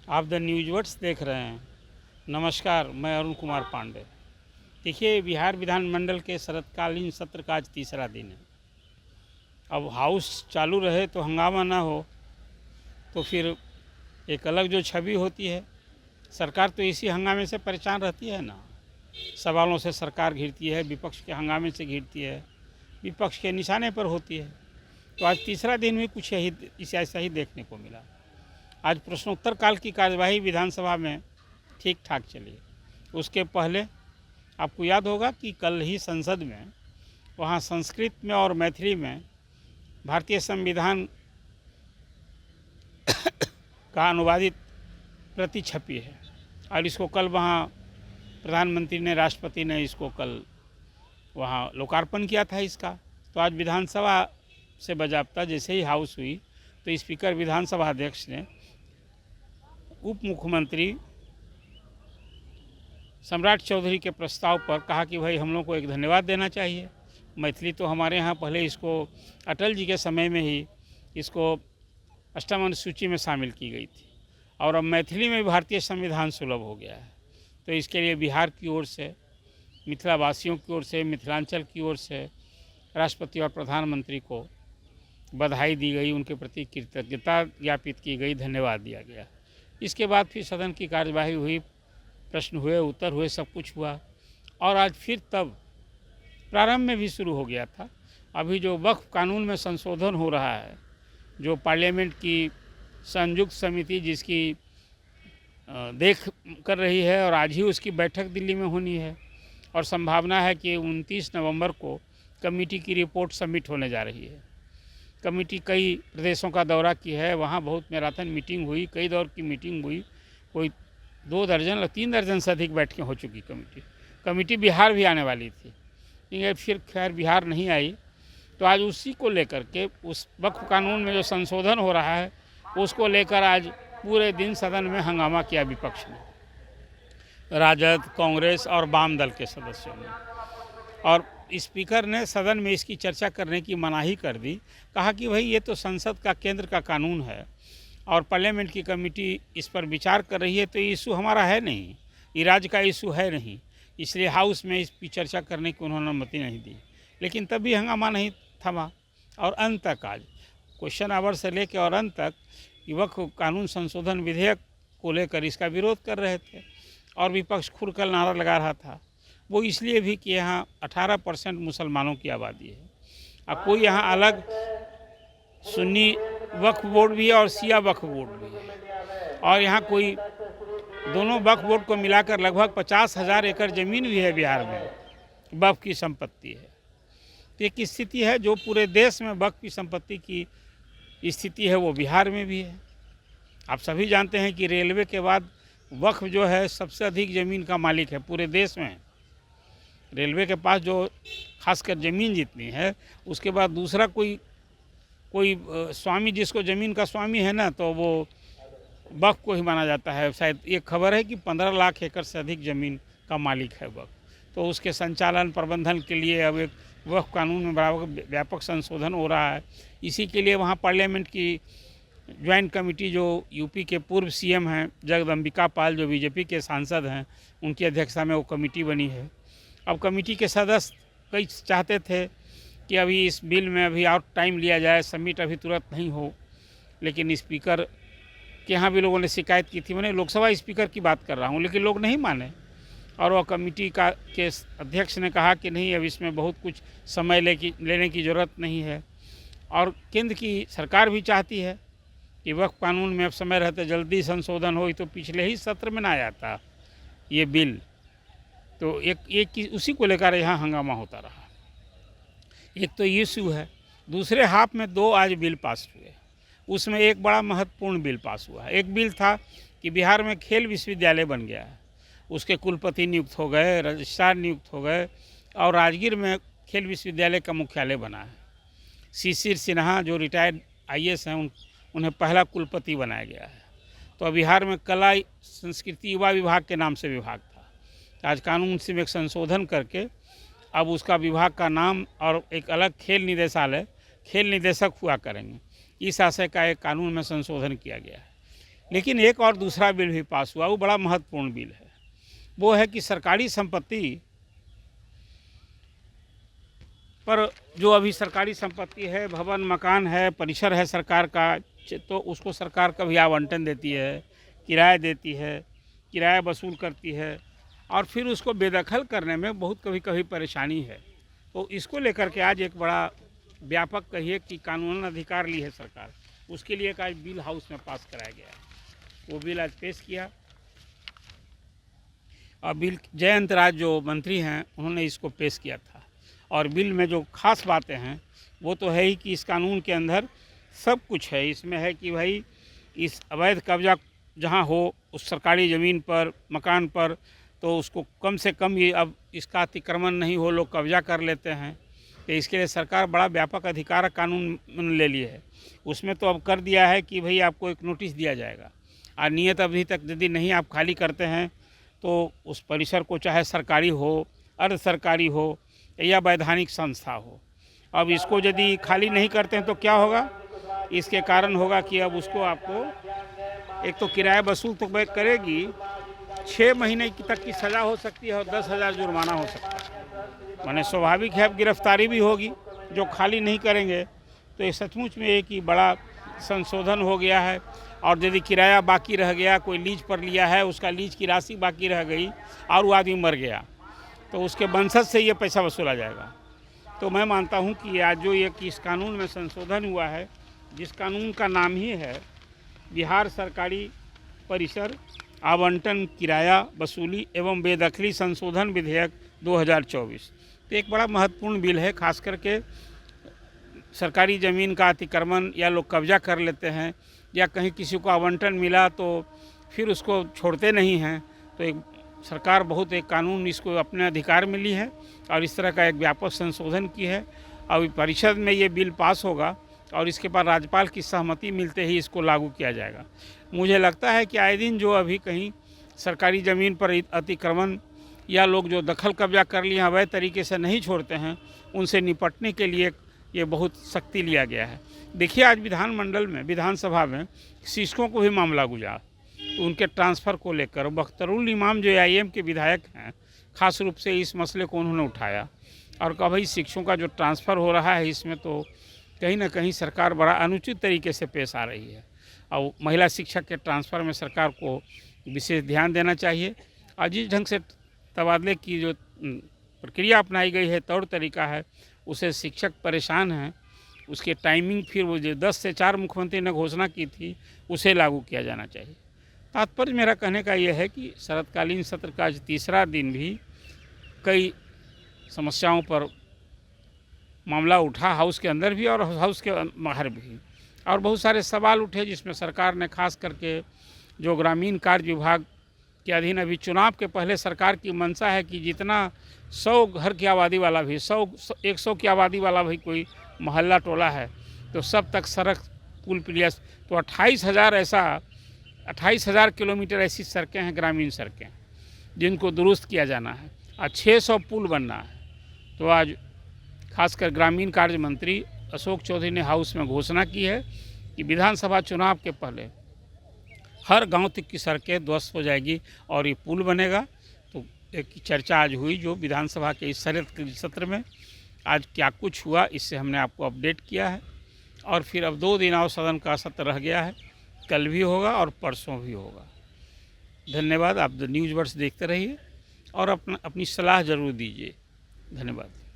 आप द न्यूज़वर्ड्स देख रहे हैं। नमस्कार, मैं अरुण कुमार पांडे। देखिए, बिहार विधानमंडल के शरतकालीन सत्र का आज तीसरा दिन है। अब हाउस चालू रहे तो हंगामा ना हो, तो फिर एक अलग जो छवि होती है, सरकार तो इसी हंगामे से परेशान रहती है ना। सवालों से सरकार घिरती है, विपक्ष के हंगामे से घिरती है, विपक्ष के निशाने पर होती है। तो आज तीसरा दिन भी कुछ ऐसा ही देखने को मिला। आज प्रश्नोत्तर काल की कार्यवाही विधानसभा में ठीक ठाक चली। उसके पहले आपको याद होगा कि कल ही संसद में वहाँ संस्कृत में और मैथिली में भारतीय संविधान का अनुवादित प्रति छपी है और इसको कल वहाँ प्रधानमंत्री ने, राष्ट्रपति ने इसको कल वहाँ लोकार्पण किया था इसका। तो आज विधानसभा से बजाबता जैसे ही हाउस हुई तो स्पीकर विधानसभा अध्यक्ष ने उप मुख्यमंत्री सम्राट चौधरी के प्रस्ताव पर कहा कि भाई हम लोग को एक धन्यवाद देना चाहिए। मैथिली तो हमारे यहाँ पहले इसको अटल जी के समय में ही इसको अष्टम अनुसूची में शामिल की गई थी और अब मैथिली में भारतीय संविधान सुलभ हो गया है। तो इसके लिए बिहार की ओर से, मिथिला वासियों की ओर से, मिथिलांचल की ओर से राष्ट्रपति और प्रधानमंत्री को बधाई दी गई, उनके प्रति कृतज्ञता ज्ञापित की गई, धन्यवाद दिया गया। इसके बाद फिर सदन की कार्यवाही हुई, प्रश्न हुए, उत्तर हुए, सब कुछ हुआ और आज फिर तब प्रारंभ में भी शुरू हो गया था। अभी जो वक्फ कानून में संशोधन हो रहा है, जो पार्लियामेंट की संयुक्त समिति जिसकी देख कर रही है और आज ही उसकी बैठक दिल्ली में होनी है और संभावना है कि 29 नवंबर को कमेटी की रिपोर्ट सबमिट होने जा रही है। कमेटी कई प्रदेशों का दौरा की है, वहाँ बहुत मैराथन मीटिंग हुई, कई दौर की मीटिंग हुई, कोई 2 दर्जन और 3 दर्जन से अधिक बैठकें हो चुकी। कमेटी बिहार भी आने वाली थी, लेकिन फिर खैर बिहार नहीं आई। तो आज उसी को लेकर के, उस वक्फ कानून में जो संशोधन हो रहा है उसको लेकर आज पूरे दिन सदन में हंगामा किया विपक्ष ने, राजद, कांग्रेस और वाम दल के सदस्यों ने। और स्पीकर ने सदन में इसकी चर्चा करने की मनाही कर दी। कहा कि भाई ये तो संसद का केंद्र का कानून है और पार्लियामेंट की कमेटी इस पर विचार कर रही है, तो ये इशू हमारा है नहीं, ये राज्य का इशू है नहीं, इसलिए हाउस में इस पर चर्चा करने की उन्होंने अनुमति नहीं दी। लेकिन तब भी हंगामा नहीं थमा और अंत तक, आज क्वेश्चन आवर से लेकर और अंत तक वक्फ कानून संशोधन विधेयक को लेकर इसका विरोध कर रहे थे और विपक्ष खुलकर नारा लगा रहा था। वो इसलिए भी कि यहाँ 18% मुसलमानों की आबादी है और कोई यहाँ अलग सुन्नी वक्फ बोर्ड भी है और शिया वक्फ बोर्ड भी है और यहाँ कोई दोनों वक्फ बोर्ड को मिलाकर लगभग 50,000 एकड़ ज़मीन भी है बिहार में, वक्फ की संपत्ति है। तो एक स्थिति है जो पूरे देश में वक्फ की संपत्ति की स्थिति है, वो बिहार में भी है। आप सभी जानते हैं कि रेलवे के बाद वक्फ जो है सबसे अधिक ज़मीन का मालिक है पूरे देश में। रेलवे के पास जो खासकर ज़मीन जितनी है, उसके बाद दूसरा कोई स्वामी जिसको ज़मीन का स्वामी है ना, तो वो वक्फ को ही माना जाता है। शायद ये खबर है कि 15 लाख एकड़ से अधिक ज़मीन का मालिक है वक्फ। तो उसके संचालन प्रबंधन के लिए अब एक वक्फ कानून में बराबर व्यापक संशोधन हो रहा है। इसी के लिए वहाँ पार्लियामेंट की ज्वाइंट कमेटी, जो यूपी के पूर्व सीएम हैं जगदम्बिका पाल, जो बीजेपी के सांसद हैं, उनकी अध्यक्षता में वो कमेटी बनी है। अब कमेटी के सदस्य कई चाहते थे कि अभी इस बिल में अभी और टाइम लिया जाए, सबमिट अभी तुरंत नहीं हो, लेकिन स्पीकर के यहाँ भी लोगों ने शिकायत की थी। मैंने लोकसभा स्पीकर की बात कर रहा हूँ, लेकिन लोग नहीं माने और वह कमेटी के अध्यक्ष ने कहा कि नहीं, अब इसमें बहुत कुछ समय लेने की ज़रूरत नहीं है। और केंद्र की सरकार भी चाहती है कि वक्फ कानून में अब समय रहते जल्दी संशोधन हो, तो पिछले ही सत्र में ना आया था ये बिल। तो एक उसी को लेकर यहाँ हंगामा होता रहा। एक तो ये इशू है, दूसरे हाफ में 2 आज बिल पास हुए। उसमें एक बड़ा महत्वपूर्ण बिल पास हुआ है। एक बिल था कि बिहार में खेल विश्वविद्यालय बन गया है, उसके कुलपति नियुक्त हो गए, रजिस्ट्रार नियुक्त हो गए और राजगीर में खेल विश्वविद्यालय का मुख्यालय बना है। शिशिर सिन्हा जो रिटायर्ड IAS हैं, उन्हें पहला कुलपति बनाया गया है। तो बिहार में कला संस्कृति युवा विभाग के नाम से विभाग था। आज कानून से एक संशोधन करके अब उसका विभाग का नाम और एक अलग खेल निदेशालय, खेल निदेशक हुआ करेंगे। इस आशय का एक कानून में संशोधन किया गया है। लेकिन एक और दूसरा बिल भी पास हुआ, वो बड़ा महत्वपूर्ण बिल है। वो है कि सरकारी संपत्ति पर, जो अभी सरकारी संपत्ति है, भवन मकान है, परिसर है सरकार का, तो उसको सरकार कभी आवंटन देती है, किराया देती है, किराया वसूल करती है, और फिर उसको बेदखल करने में बहुत कभी कभी परेशानी है। तो इसको लेकर के आज एक बड़ा व्यापक कहिए कि कानूनन अधिकार ली है सरकार, उसके लिए एक आज बिल हाउस में पास कराया गया है। वो बिल आज पेश किया, और बिल जयंत राज जो मंत्री हैं उन्होंने इसको पेश किया था। और बिल में जो खास बातें हैं वो तो है ही कि इस कानून के अंदर सब कुछ है। इसमें है कि भाई इस अवैध कब्जा जहाँ हो उस सरकारी ज़मीन पर, मकान पर, तो उसको कम से कम ये अब इसका अतिक्रमण नहीं हो, लोग कब्जा कर लेते हैं। तो इसके लिए सरकार बड़ा व्यापक अधिकार कानून ले लिए है। उसमें तो अब कर दिया है कि भाई आपको एक नोटिस दिया जाएगा, और नियत अवधि तक यदि नहीं आप खाली करते हैं तो उस परिसर को, चाहे सरकारी हो, अर्ध सरकारी हो या वैधानिक संस्था हो, अब इसको यदि खाली नहीं करते हैं तो क्या होगा? इसके कारण होगा कि अब उसको आपको एक तो किराया वसूल तो करेगी, 6 महीने की तक की सज़ा हो सकती है और 10,000 जुर्माना हो सकता है। माने स्वाभाविक है अब गिरफ्तारी भी होगी जो खाली नहीं करेंगे। तो ये सचमुच में एक ही बड़ा संशोधन हो गया है। और यदि किराया बाकी रह गया, कोई लीज पर लिया है, उसका लीज की राशि बाकी रह गई और वो आदमी मर गया, तो उसके वंशज से ये पैसा वसूला जाएगा। तो मैं मानता हूँ कि आज जो ये कि इस कानून में संशोधन हुआ है, जिस कानून का नाम ही है बिहार सरकारी परिसर आवंटन, किराया वसूली एवं बेदखली संशोधन विधेयक 2024, तो एक बड़ा महत्वपूर्ण बिल है। खास करके सरकारी ज़मीन का अतिक्रमण या लोग कब्जा कर लेते हैं, या कहीं किसी को आवंटन मिला तो फिर उसको छोड़ते नहीं हैं। तो एक सरकार बहुत एक कानून इसको अपने अधिकार में ली है और इस तरह का एक व्यापक संशोधन की है। अब परिषद में ये बिल पास होगा और इसके बाद राज्यपाल की सहमति मिलते ही इसको लागू किया जाएगा। मुझे लगता है कि आए दिन जो अभी कहीं सरकारी ज़मीन पर अतिक्रमण या लोग जो दखल कब्जा कर लिए अवैध तरीके से नहीं छोड़ते हैं, उनसे निपटने के लिए ये बहुत सख्ती लिया गया है। देखिए आज विधानमंडल में, विधानसभा में शिक्षकों को भी मामला गुजरा, तो उनके ट्रांसफ़र को लेकर बख्तरुल इमाम जो AIM के विधायक हैं, खास रूप से इस मसले को उन्होंने उठाया और कहा भाई शिक्षकों का जो ट्रांसफ़र हो रहा है इसमें तो कहीं ना कहीं सरकार बड़ा अनुचित तरीके से पेश आ रही है, और महिला शिक्षक के ट्रांसफ़र में सरकार को विशेष ध्यान देना चाहिए। और जिस ढंग से तबादले की जो प्रक्रिया अपनाई गई है, तौर तरीका है, उसे शिक्षक परेशान हैं। उसके टाइमिंग फिर वो जो 10 से 4 मुख्यमंत्री ने घोषणा की थी उसे लागू किया जाना चाहिए। तात्पर्य मेरा कहने का यह है कि शरतकालीन सत्र का आज तीसरा दिन भी कई समस्याओं पर मामला उठा, हाउस के अंदर भी और हाउस के बाहर भी, और बहुत सारे सवाल उठे जिसमें सरकार ने खास करके जो ग्रामीण कार्य विभाग के अधीन अभी चुनाव के पहले सरकार की मंशा है कि जितना 100 घर की आबादी वाला भी 100 की आबादी वाला भी कोई मोहल्ला टोला है तो सब तक सड़क पुल प्लियस, तो 28,000 किलोमीटर ऐसी सड़कें हैं, ग्रामीण सड़कें, जिनको दुरुस्त किया जाना है और 600 पुल बनना है। तो आज खासकर ग्रामीण कार्य मंत्री अशोक चौधरी ने हाउस में घोषणा की है कि विधानसभा चुनाव के पहले हर गांव तक की सड़कें ध्वस्त हो जाएगी और ये पुल बनेगा। तो एक चर्चा आज हुई जो विधानसभा के इस सत्र में आज क्या कुछ हुआ, इससे हमने आपको अपडेट किया है। और फिर अब 2 दिन और सदन का सत्र रह गया है, कल भी होगा और परसों भी होगा। धन्यवाद। आप द न्यूज़ वर्ड्स देखते रहिए और अपनी सलाह ज़रूर दीजिए। धन्यवाद।